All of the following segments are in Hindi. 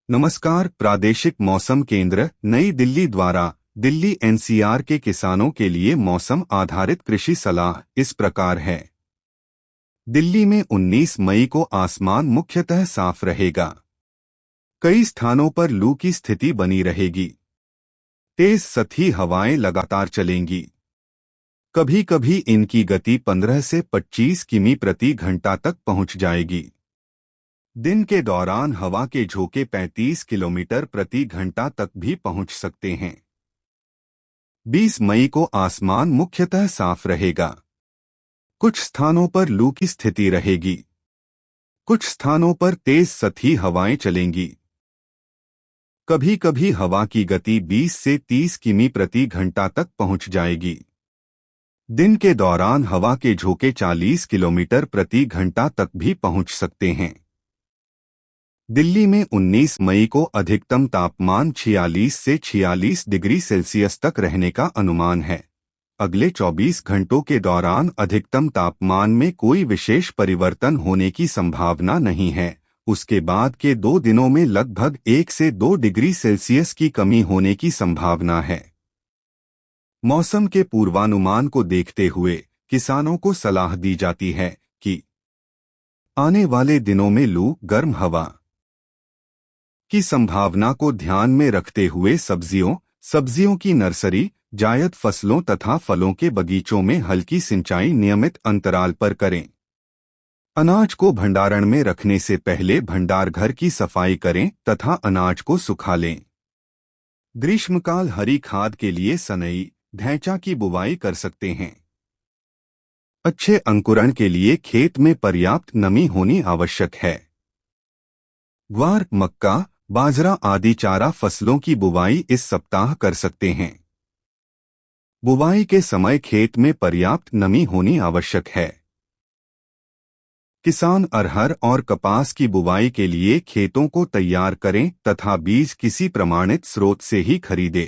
नमस्कार। प्रादेशिक मौसम केंद्र नई दिल्ली द्वारा दिल्ली एनसीआर के किसानों के लिए मौसम आधारित कृषि सलाह इस प्रकार है। दिल्ली में 19 मई को आसमान मुख्यतः साफ रहेगा। कई स्थानों पर लू की स्थिति बनी रहेगी। तेज सतही हवाएं लगातार चलेंगी। कभी कभी इनकी गति 15 से 25 किमी प्रति घंटा तक पहुंच जाएगी। दिन के दौरान हवा के झोंके 35 किलोमीटर प्रति घंटा तक भी पहुंच सकते हैं। 20 मई को आसमान मुख्यतः साफ रहेगा। कुछ स्थानों पर लू की स्थिति रहेगी। कुछ स्थानों पर तेज सतही हवाएं चलेंगी। कभी कभी हवा की गति 20 से 30 किमी प्रति घंटा तक पहुंच जाएगी। दिन के दौरान हवा के झोंके 40 किलोमीटर प्रति घंटा तक भी पहुंच सकते हैं। दिल्ली में 19 मई को अधिकतम तापमान 46 से 46 डिग्री सेल्सियस तक रहने का अनुमान है। अगले 24 घंटों के दौरान अधिकतम तापमान में कोई विशेष परिवर्तन होने की संभावना नहीं है। उसके बाद के 2 दिनों में लगभग 1 से 2 डिग्री सेल्सियस की कमी होने की संभावना है। मौसम के पूर्वानुमान को देखते हुए किसानों को सलाह दी जाती है कि आने वाले दिनों में लू, गर्म हवा की संभावना को ध्यान में रखते हुए सब्जियों की नर्सरी, जायद फसलों तथा फलों के बगीचों में हल्की सिंचाई नियमित अंतराल पर करें। अनाज को भंडारण में रखने से पहले भंडार घर की सफाई करें तथा अनाज को सुखा लें। ग्रीष्मकाल हरी खाद के लिए सनई, ढैंचा की बुवाई कर सकते हैं। अच्छे अंकुरण के लिए खेत में पर्याप्त नमी होनी आवश्यक है। ग्वार, मक्का, बाजरा आदि चारा फसलों की बुवाई इस सप्ताह कर सकते हैं। बुवाई के समय खेत में पर्याप्त नमी होनी आवश्यक है। किसान अरहर और कपास की बुवाई के लिए खेतों को तैयार करें तथा बीज किसी प्रमाणित स्रोत से ही खरीदें।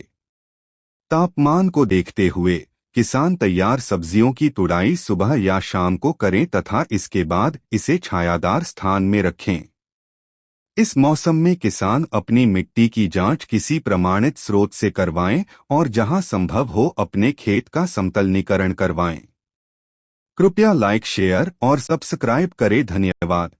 तापमान को देखते हुए किसान तैयार सब्जियों की तुड़ाई सुबह या शाम को करें तथा इसके बाद इसे छायादार स्थान में रखें। इस मौसम में किसान अपनी मिट्टी की जांच किसी प्रमाणित स्रोत से करवाएं और जहां संभव हो अपने खेत का समतलीकरण करवाएं। कृपया लाइक, शेयर और सब्सक्राइब करें। धन्यवाद।